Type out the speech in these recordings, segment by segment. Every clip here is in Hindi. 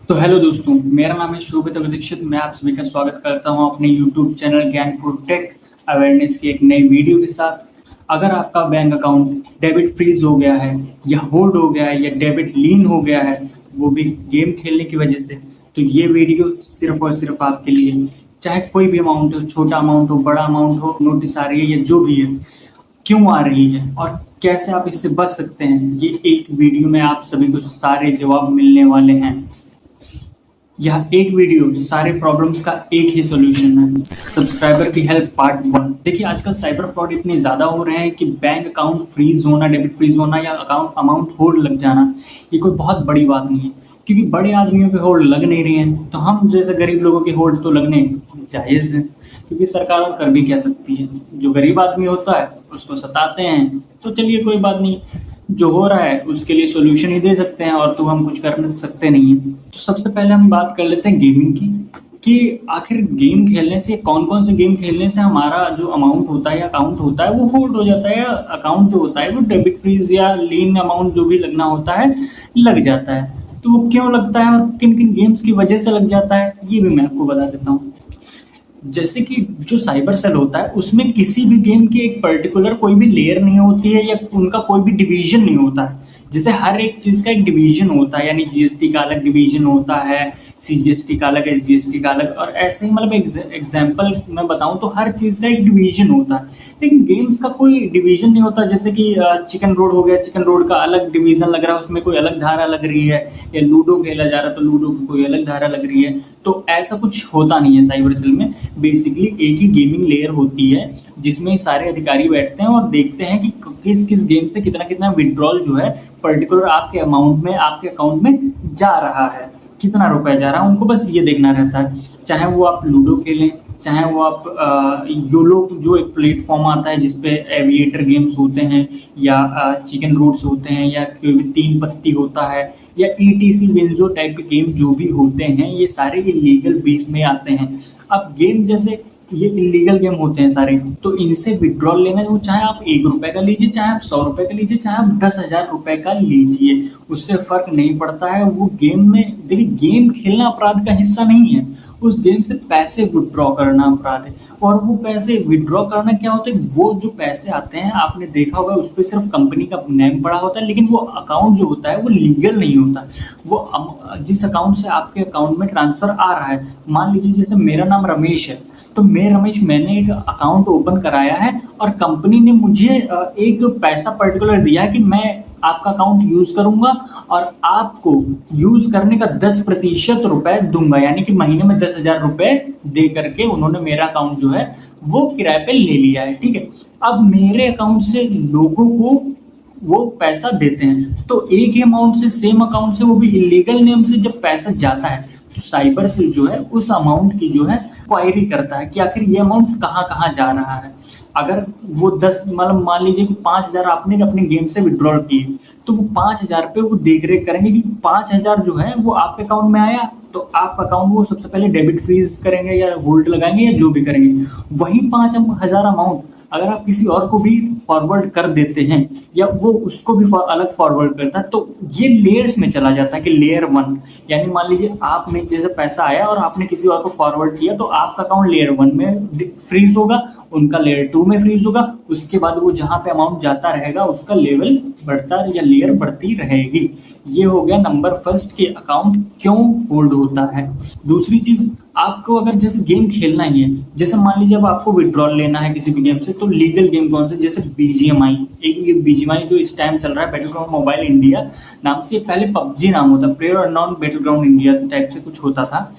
तो हेलो दोस्तों, मेरा नाम है शोभित दीक्षित। मैं आप सभी का स्वागत करता हूं अपने यूट्यूब चैनल ज्ञान टेक अवेयरनेस की एक नई वीडियो के साथ। अगर आपका बैंक अकाउंट डेबिट फ्रीज हो गया है या होल्ड हो गया है या डेबिट लीन हो गया है, वो भी गेम खेलने की वजह से, तो ये वीडियो सिर्फ और सिर्फ आपके लिए। चाहे कोई भी अमाउंट हो, छोटा अमाउंट हो, बड़ा अमाउंट हो, नोटिस आ रही है या जो भी है, क्यों आ रही है और कैसे आप इससे बच सकते हैं, ये एक वीडियो में आप सभी को सारे जवाब मिलने वाले हैं। यह एक वीडियो सारे प्रॉब्लम्स का एक ही सॉल्यूशन है। सब्सक्राइबर की हेल्प पार्ट 1। देखिए, आजकल साइबर फ्रॉड इतने ज्यादा हो रहे हैं कि बैंक अकाउंट फ्रीज होना, डेबिट फ्रीज होना या अकाउंट अमाउंट होल्ड लग जाना, ये कोई बहुत बड़ी बात नहीं है। क्योंकि बड़े आदमियों के होल्ड लग नहीं रही हैं, तो हम जैसे गरीब लोगों के होल्ड तो लगने जायज है। क्योंकि सरकार और कर भी क्या सकती है, जो गरीब आदमी होता है उसको सताते हैं। तो चलिए, कोई बात नहीं, जो हो रहा है उसके लिए सोल्यूशन ही दे सकते हैं, और तो हम कुछ कर सकते नहीं है। तो सबसे पहले हम बात कर लेते हैं गेमिंग की, कि आखिर गेम खेलने से, कौन कौन से गेम खेलने से हमारा जो अमाउंट होता है या अकाउंट होता है वो होल्ड हो जाता है, या अकाउंट जो होता है वो डेबिट फ्रीज या लीन अमाउंट जो भी लगना होता है लग जाता है। तो वो क्यों लगता है और किन किन गेम्स की वजह से लग जाता है, ये भी मैं आपको बता देता हूँ। जैसे कि जो साइबर सेल होता है उसमें किसी भी गेम की एक पर्टिकुलर कोई भी लेयर नहीं होती है, या उनका कोई भी डिवीजन नहीं होता है। जैसे हर एक चीज का एक डिवीजन होता है, यानी जीएसटी का अलग डिवीजन होता है, सीजीएसटी का अलग, एसजीएसटी का अलग, और ऐसे ही मतलब एग्जाम्पल मैं बताऊं तो हर चीज का एक डिवीजन होता है। लेकिन गेम्स का कोई डिवीजन नहीं होता। जैसे कि चिकन रोड हो गया, चिकन रोड का अलग डिवीजन लग रहा है, उसमें कोई अलग धारा लग रही है, या लूडो खेला जा रहा है तो लूडो की कोई अलग धारा लग रही है। तो ऐसा कुछ होता नहीं है साइबर सेल में। बेसिकली एक ही गेमिंग लेयर होती है जिसमें सारे अधिकारी बैठते हैं और देखते हैं कि किस किस गेम से कितना कितना विड्रॉल जो है पर्टिकुलर आपके अमाउंट में, आपके अकाउंट में जा रहा है, कितना रुपया जा रहा है। उनको बस ये देखना रहता है। चाहे वो आप लूडो खेलें, चाहे वो आप योलो जो एक प्लेटफॉर्म आता है जिसपे एविएटर गेम्स होते हैं, या चिकन रोड्स होते हैं, या कोई भी तीन पत्ती होता है, या ईटीसी विंजो टाइप के गेम जो भी होते हैं, ये सारे इलीगल बेस में आते हैं। अब गेम जैसे ये इलीगल गेम होते हैं सारे, तो इनसे विड्रॉल लेना, वो चाहे आप 1 रुपए का लीजिए, चाहे आप 100 रुपए का लीजिए, चाहे आप 10,000 रुपए का लीजिए, उससे फर्क नहीं पड़ता है। वो गेम में देखिए, गेम खेलना अपराध का हिस्सा नहीं है, उस गेम से पैसे विड्रॉ करना अपराध है। और वो पैसे विड्रॉ करना क्या होता है, वो जो पैसे आते हैं आपने देखा होगा उस पर सिर्फ कंपनी का नेम पड़ा होता है, लेकिन वो अकाउंट जो होता है वो लीगल नहीं होता। वो जिस अकाउंट से आपके अकाउंट में ट्रांसफर आ रहा है, मान लीजिए जैसे मेरा नाम रमेश है, तो मैंने एक अकाउंट ओपन कराया है और कंपनी ने मुझे एक पैसा पर्टिकुलर दिया है कि मैं आपका अकाउंट यूज करूंगा और आपको यूज करने का 10% रुपए दूंगा, यानी कि महीने में 10,000 रुपए दे करके उन्होंने मेरा अकाउंट जो है वो किराए पे ले लिया है। ठीक है, अब मेरे अकाउंट से लोगों को वो पैसा देते हैं, तो एक ही अमाउंट से, सेम अकाउंट से, वो भी इलीगल नेम से जब पैसा जाता है, तो साइबर सेल जो है उस अमाउंट की जो है क्वायरी करता है कि आखिर ये अमाउंट कहाँ कहाँ जा रहा है। अगर वो 10 मतलब मान लीजिए कि 5,000 आपने अपने गेम से विड्रॉल किए, तो वो 5,000 पे वो देख रेख करेंगे कि 5,000 जो है वो आपके अकाउंट में आया, तो आप अकाउंट वो सबसे पहले डेबिट फ्रीज करेंगे या होल्ड लगाएंगे या जो भी करेंगे। वही 5,000 अमाउंट अगर आप किसी और को भी फॉरवर्ड कर देते हैं, या वो उसको भी अलग फॉरवर्ड करता है, तो ये लेयर्स में चला जाता है कि लेयर 1, यानी मान लीजिए आप में जैसे पैसा आया और आपने किसी और को फॉरवर्ड किया, तो आपका अकाउंट लेयर 1 में फ्रीज होगा, उनका लेयर 2 में फ्रीज होगा। उसके बाद वो जहां पे अमाउंट जाता रहेगा उसका लेवल बढ़ता या लेयर बढ़ती रहेगी। ये हो गया नंबर फर्स्ट कि अकाउंट क्यों होल्ड होता है। दूसरी चीज, आपको अगर जैसे गेम खेलना ही है, जैसे मान लीजिए अब आपको विड्रॉल लेना है किसी भी गेम से, तो लीगल गेम कौन से, जैसे बीजीएमआई, एक बीजीएमआई जो इस टाइम चल रहा है, बैटल ग्राउंड मोबाइल इंडिया नाम से, पहले पबजी नाम होता, player unknown battle ground India type से कुछ होता था।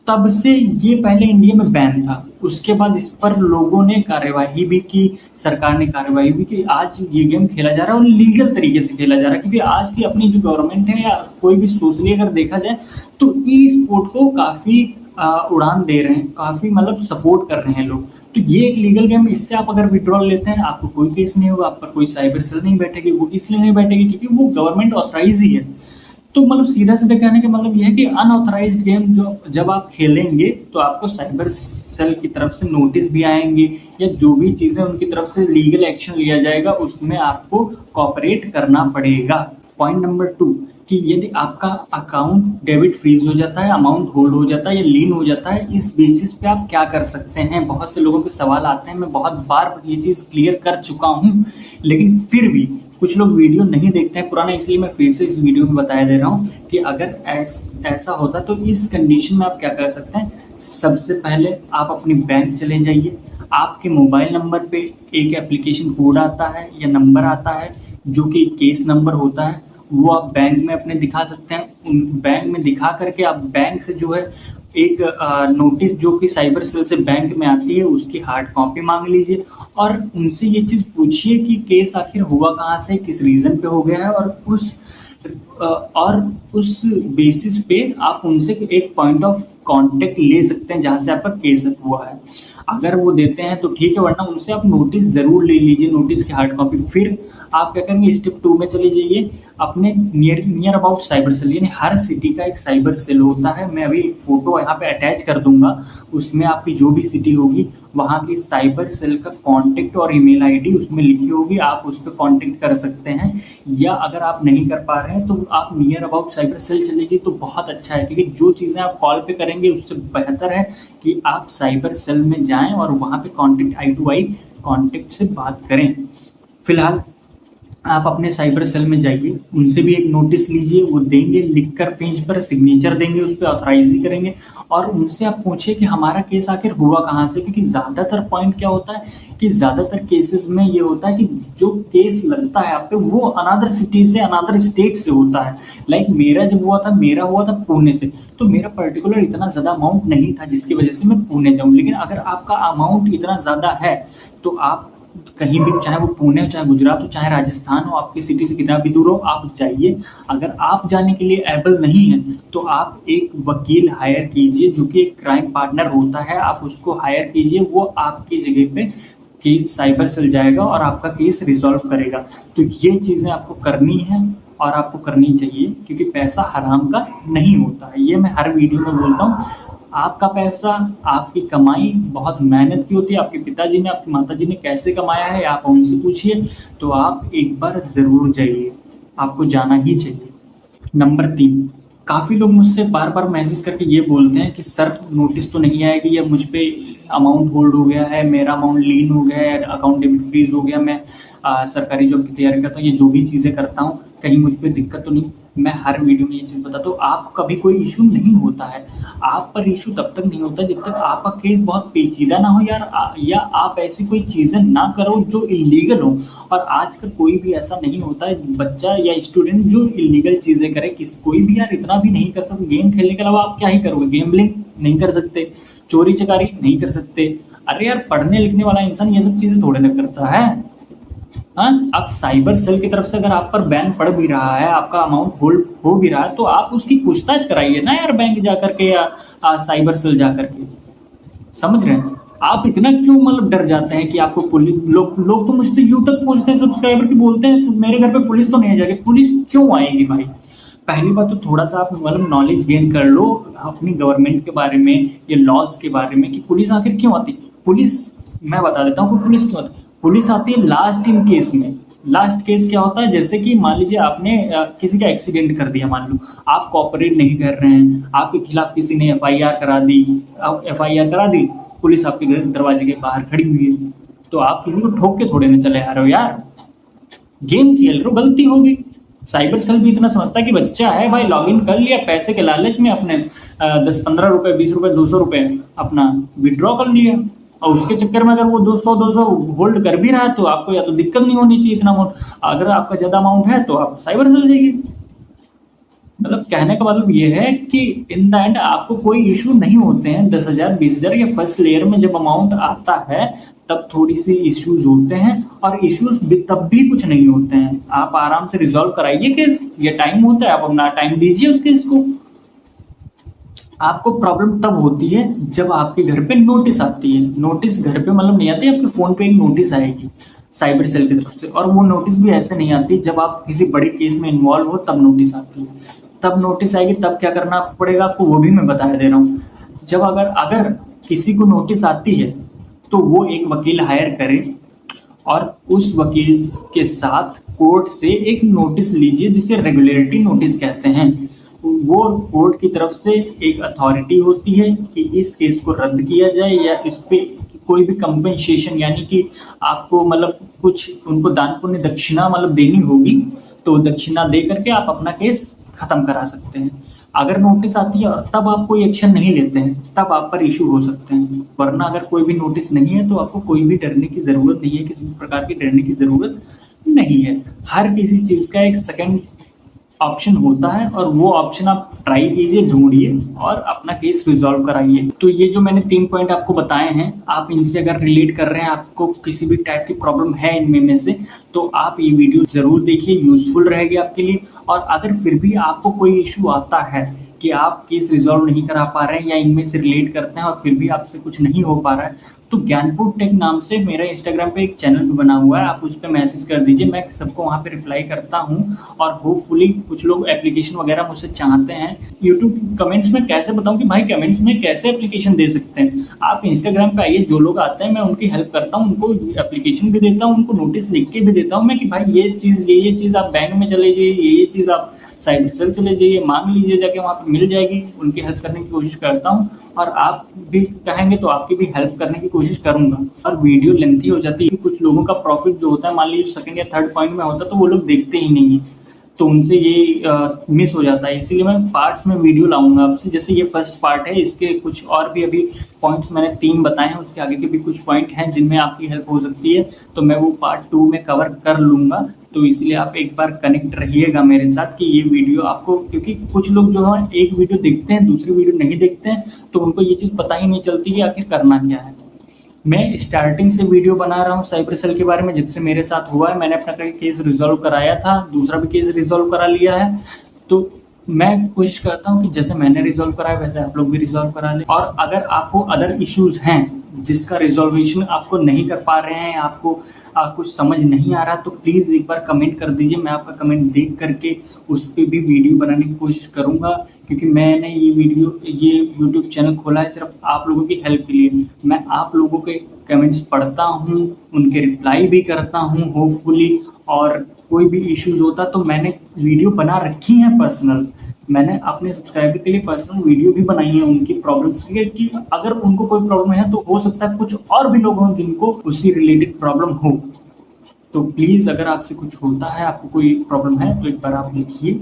तब से ये पहले इंडिया में बैन था, उसके बाद इस पर लोगों ने कार्यवाही भी की, सरकार ने कार्यवाही भी की। आज ये गेम खेला जा रहा है और लीगल तरीके से खेला जा रहा है, क्योंकि आज की अपनी जो गवर्नमेंट है या कोई भी सोशली अगर देखा जाए तो ई स्पोर्ट को काफी उड़ान दे रहे हैं, काफी मतलब सपोर्ट कर रहे हैं लोग। तो ये एक लीगल गेम, इससे आप अगर विड्रॉल लेते हैं आपको कोई केस नहीं होगा, आप पर कोई साइबर सेल नहीं बैठेगी। वो इसलिए नहीं बैठेगी क्योंकि वो गवर्नमेंट ऑथराइज ही है। तो मतलब सीधा सीधा कहने का मतलब यह है कि अनऑथराइज्ड गेम जो जब आप खेलेंगे तो आपको साइबर सेल की तरफ से नोटिस भी आएंगे, या जो भी चीजें उनकी तरफ से लीगल एक्शन लिया जाएगा उसमें आपको कॉपरेट करना पड़ेगा। पॉइंट नंबर 2 कि यदि आपका अकाउंट डेबिट फ्रीज हो जाता है, अमाउंट होल्ड हो जाता है या लीन हो जाता है, इस बेसिस पे आप क्या कर सकते हैं। बहुत से लोगों के सवाल आते हैं, मैं बहुत बार ये चीज़ क्लियर कर चुका हूँ, लेकिन फिर भी कुछ लोग वीडियो नहीं देखते हैं पुराना, इसलिए मैं फिर से इस वीडियो में बताया दे रहा हूँ कि अगर ऐसा होता तो इस कंडीशन में आप क्या कर सकते हैं। सबसे पहले आप अपनी बैंक चले जाइए, आपके मोबाइल नंबर पे एक एप्लीकेशन कोड आता है या नंबर आता है जो कि केस नंबर होता है, वो आप बैंक में अपने दिखा सकते हैं। उन बैंक में दिखा करके आप बैंक से जो है एक नोटिस जो कि साइबर सेल से बैंक में आती है उसकी हार्ड कॉपी मांग लीजिए और उनसे ये चीज़ पूछिए कि केस आखिर हुआ कहाँ से, किस रीज़न पे हो गया है, और उस बेसिस पे आप उनसे एक पॉइंट ऑफ कांटेक्ट ले सकते हैं जहाँ से आपका केस हुआ है। अगर वो देते हैं तो ठीक है, वरना उनसे आप नोटिस ज़रूर ले लीजिए, नोटिस की हार्ड कॉपी। फिर आप क्या करेंगे, स्टेप 2 में चले जाइए, अपने नियर अबाउट साइबर सेल, यानी हर सिटी का एक साइबर सेल होता है। मैं अभी फोटो यहाँ पे अटैच कर दूंगा, उसमें आपकी जो भी सिटी होगी वहाँ की साइबर सेल का कॉन्टेक्ट और ईमेल आईडी उसमें लिखी होगी, आप उस पर कॉन्टेक्ट कर सकते हैं। या अगर आप नहीं कर पा रहे हैं तो आप नियर अबाउट साइबर सेल चले जाइए, तो बहुत अच्छा है, क्योंकि जो चीज़ें आप कॉल पे करेंगे उससे बेहतर है कि आप साइबर सेल में जाएं और वहाँ पे contact I to I contact से बात करें। फिलहाल आप अपने साइबर सेल में जाइए, उनसे भी एक नोटिस लीजिए, वो देंगे लिखकर पेज पर, सिग्नेचर देंगे, उस पर ऑथराइज करेंगे और उनसे आप पूछिए कि हमारा केस आखिर हुआ कहाँ से। क्योंकि ज़्यादातर पॉइंट क्या होता है कि ज़्यादातर केसेस में ये होता है कि जो केस लगता है आप पे वो अनदर सिटी से, अनदर स्टेट से होता है। लाइक मेरा जब हुआ था, मेरा हुआ था पुणे से, तो मेरा पर्टिकुलर इतना ज़्यादा अमाउंट नहीं था जिसकी वजह से मैं पुणे जाऊँ। लेकिन अगर आपका अमाउंट इतना ज़्यादा है तो आप कहीं भी, चाहे वो पुणे हो, चाहे गुजरात हो, चाहे राजस्थान हो, आपकी सिटी से कितना भी दूर हो, आप जाइए। अगर आप जाने के लिए एबल नहीं है तो आप एक वकील हायर कीजिए जो कि एक क्राइम पार्टनर होता है, आप उसको हायर कीजिए, वो आपकी जगह पे केस साइबर सेल जाएगा और आपका केस रिजॉल्व करेगा। तो ये चीज़ें आपको करनी है और आपको करनी चाहिए, क्योंकि पैसा हराम का नहीं होता है। ये मैं हर वीडियो में बोलता हूँ, आपका पैसा, आपकी कमाई बहुत मेहनत की होती है। आपके पिताजी ने, आपकी माताजी ने कैसे कमाया है आप उनसे पूछिए, तो आप एक बार ज़रूर जाइए, आपको जाना ही चाहिए। नंबर 3, काफ़ी लोग मुझसे बार बार मैसेज करके ये बोलते हैं कि सर नोटिस तो नहीं आएगी, या मुझ पे अमाउंट होल्ड हो गया है, मेरा अमाउंट लीन हो गया है, अकाउंट डेबिट फ्रीज हो गया, मैं सरकारी जॉब की तैयारी करता हूँ, ये जो भी चीज़ें करता हूँ कहीं मुझ पे दिक्कत तो नहीं। मैं हर वीडियो में ये चीज़ बताता हूँ, आप कभी कोई इशू नहीं होता है, आप पर इशू तब तक नहीं होता जब तक आपका केस बहुत पेचीदा ना हो यार, या आप ऐसी कोई चीज़ें ना करो जो इलीगल हो। और आजकल कोई भी ऐसा नहीं होता है बच्चा या स्टूडेंट जो इलीगल चीज़ें करे, कोई भी यार इतना भी नहीं कर सकता। गेम खेलने के अलावा आप क्या ही करोगे, गेमलिंग नहीं कर सकते, चोरी चकारी नहीं कर सकते। अरे यार पढ़ने लिखने वाला इंसान ये सब चीज़ें थोड़े ना करता है। अब साइबर सेल की तरफ से अगर आप पर बैन पड़ भी रहा है, आपका अमाउंट होल्ड हो भी रहा है, तो आप उसकी पूछताछ कराइए ना यार, बैंक जाकर के या साइबर सेल जाकर के। समझ रहे हैं? आप इतना क्यों मतलब डर जाते हैं कि आपको पुलिस, लोग तो मुझसे यूं तक पूछते हैं, सब्सक्राइबर की बोलते हैं मेरे घर पे पुलिस तो नहीं आ जाएगी। पुलिस क्यों आएगी भाई? पहली बात तो थोड़ा सा आप मतलब नॉलेज गेन कर लो अपनी गवर्नमेंट के बारे में या लॉज के बारे में कि पुलिस आखिर क्यों आती। पुलिस, मैं बता देता हूँ कि पुलिस क्यों आती। पुलिस आती है लास्ट इन केस में। लास्ट केस क्या होता है, जैसे कि मान लीजिए आपने किसी का एक्सीडेंट कर दिया, मान लो आप कॉपरेट नहीं कर रहे हैं, आपके खिलाफ किसी ने एफआईआर करा दी, पुलिस आपके घर दरवाजे के बाहर खड़ी हुई है, तो आप किसी को ठोक के थोड़े ना चले आ रहे हो यार, गेम खेल रहे हो, गलती हो गई। साइबर सेल भी इतना समझता है कि बच्चा है भाई, लॉगिन कर लिया, पैसे के लालच में अपने 10-15 रुपए, 20 रुपए, 200 रुपए अपना विड्रॉ कर लिया, और उसके चक्कर में अगर वो 200 होल्ड कर भी रहा है तो आपको या तो दिक्कत नहीं होनी चाहिए इतना अमाउंट। अगर आपका ज्यादा अमाउंट है तो आप साइबर सेल जाइए। मतलब कहने का मतलब ये है कि इन द एंड आपको कोई इशू नहीं होते हैं। 10,000, 20,000 या फर्स्ट लेयर में जब अमाउंट आता है तब थोड़ी सी इश्यूज होते हैं, और इश्यूज तब भी कुछ नहीं होते हैं। आप आराम से रिजॉल्व कराइए केस, ये टाइम होता है, आप अपना टाइम दीजिए उस केस को। आपको प्रॉब्लम तब होती है जब आपके घर पे नोटिस आती है। नोटिस घर पे मतलब नहीं आती, आपके फोन पे एक नोटिस आएगी साइबर सेल की तरफ से, और वो नोटिस भी ऐसे नहीं आती जब आप किसी बड़े केस में इन्वॉल्व हो तब नोटिस आती है। तब नोटिस आएगी, तब क्या करना पड़ेगा आपको वो भी मैं बता दे रहा हूँ। जब अगर किसी को नोटिस आती है तो वो एक वकील हायर करे और उस वकील के साथ कोर्ट से एक नोटिस लीजिए जिसे रेगुलेटरी नोटिस कहते हैं। वो कोर्ट की तरफ से एक अथॉरिटी होती है कि इस केस को रद्द किया जाए या इस पे कोई भी कंपनसेशन यानी कि आपको मतलब कुछ उनको दान पुण्य दक्षिणा मतलब देनी होगी, तो दक्षिणा दे करके आप अपना केस खत्म करा सकते हैं। अगर नोटिस आती है तब आप कोई एक्शन नहीं लेते हैं, तब आप पर इशू हो सकते हैं, वरना अगर कोई भी नोटिस नहीं है तो आपको कोई भी डरने की जरूरत नहीं है, किसी भी प्रकार की डरने की जरूरत नहीं है। हर किसी चीज का एक सेकंड ऑप्शन होता है और वो ऑप्शन आप ट्राई कीजिए, ढूंढिए और अपना केस रिजॉल्व कराइए। तो ये जो मैंने 3 पॉइंट आपको बताए हैं, आप इनसे अगर रिलेट कर रहे हैं, आपको किसी भी टाइप की प्रॉब्लम है इनमें में से, तो आप ये वीडियो जरूर देखिए, यूजफुल रहेगी आपके लिए। और अगर फिर भी आपको कोई इशू आता है कि आप केस रिजॉल्व नहीं करा पा रहे हैं या इनमें से रिलेट करते हैं और फिर भी आपसे कुछ नहीं हो पा रहा है, तो ज्ञानपुर टेक नाम से मेरा इंस्टाग्राम पे एक चैनल भी बना हुआ है, आप उस पर मैसेज कर दीजिए, मैं सबको वहाँ पे रिप्लाई करता हूँ। और होपफुली कुछ लोग एप्लीकेशन वगैरह मुझसे चाहते हैं। यूट्यूब कमेंट्स में कैसे बताऊँ कि भाई कमेंट्स में कैसे एप्लीकेशन दे सकते हैं, आप इंस्टाग्राम पे आइए, जो लोग आते हैं मैं उनकी हेल्प करता हूँ, उनको एप्लीकेशन भी देता हूँ, उनको नोटिस लिख के भी देता हूँ मैं कि भाई ये चीज़ आप बैंक में चले जाइए, ये चीज़ आप साइबर सेल चले जाइए, मांग लीजिए, जाके वहाँ पे मिल जाएगी। उनकी हेल्प करने की कोशिश करता हूँ और आप भी कहेंगे तो आपकी भी हेल्प करने की कोशिश करूंगा। और वीडियो लेंथी हो जाती है, कुछ लोगों का प्रॉफिट जो होता है मान लीजिए सेकंड या थर्ड पॉइंट में होता है तो वो लोग देखते ही नहीं है, तो उनसे ये मिस हो जाता है। इसीलिए मैं पार्ट्स में वीडियो लाऊंगा आपसे, जैसे ये फर्स्ट पार्ट है, इसके कुछ और भी अभी पॉइंट्स मैंने 3 बताए हैं, उसके आगे के भी कुछ पॉइंट हैं जिनमें आपकी हेल्प हो सकती है, तो मैं वो पार्ट 2 में कवर कर लूंगा। तो इसलिए आप एक बार कनेक्ट रहिएगा मेरे साथ कि ये वीडियो आपको, क्योंकि कुछ लोग जो है एक वीडियो देखते हैं दूसरी वीडियो नहीं देखते हैं, तो उनको ये चीज़ पता ही नहीं चलती कि आखिर करना क्या है। मैं स्टार्टिंग से वीडियो बना रहा हूँ साइबर सेल के बारे में, जिससे मेरे साथ हुआ है, मैंने अपना केस रिजॉल्व कराया था, दूसरा भी केस रिजॉल्व करा लिया है। तो मैं कोशिश करता हूँ कि जैसे मैंने रिजॉल्व कराया वैसे आप लोग भी रिजॉल्व करा लें। और अगर आपको अदर इश्यूज हैं जिसका रिजॉल्वेशन आपको नहीं कर पा रहे हैं, आपको कुछ समझ नहीं आ रहा, तो प्लीज़ एक बार कमेंट कर दीजिए, मैं आपका कमेंट देख करके उस पर भी वीडियो बनाने की कोशिश करूँगा। क्योंकि मैंने ये यूट्यूब चैनल खोला है सिर्फ आप लोगों की हेल्प के लिए। मैं आप लोगों के कमेंट्स पढ़ता हूँ, उनके रिप्लाई भी करता हूँ होपफुली, और कोई भी इश्यूज होता तो मैंने वीडियो बना रखी है पर्सनल, मैंने अपने सब्सक्राइबर के लिए पर्सनल वीडियो भी बनाई है उनकी प्रॉब्लम्स के, कि अगर उनको कोई प्रॉब्लम है तो हो सकता है कुछ और भी लोग हों जिनको उससे रिलेटेड प्रॉब्लम हो। तो प्लीज़ अगर आपसे कुछ होता है, आपको कोई प्रॉब्लम है, तो एक बार आप देखिए,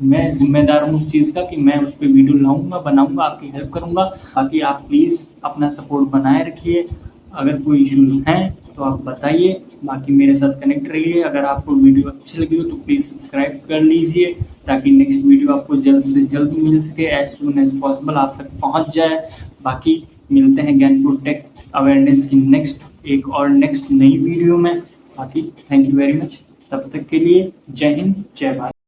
मैं जिम्मेदार हूँ उस चीज़ का कि मैं उस पर वीडियो लाऊंगा, बनाऊंगा, आपकी हेल्प करूंगा। बाकी आप प्लीज़ अपना सपोर्ट बनाए रखिए, अगर कोई इश्यूज हैं तो आप बताइए, बाकी मेरे साथ कनेक्ट रहिए। अगर आपको वीडियो अच्छी लगी हो तो प्लीज़ सब्सक्राइब कर लीजिए, ताकि नेक्स्ट वीडियो आपको जल्द से जल्द मिल सके, एज सून एज पॉसिबल आप तक पहुंच जाए। बाकी मिलते हैं ज्ञानपुर टेक अवेयरनेस की नेक्स्ट नई वीडियो में। बाकी थैंक यू वेरी मच, तब तक के लिए जय हिंद, जय भारत।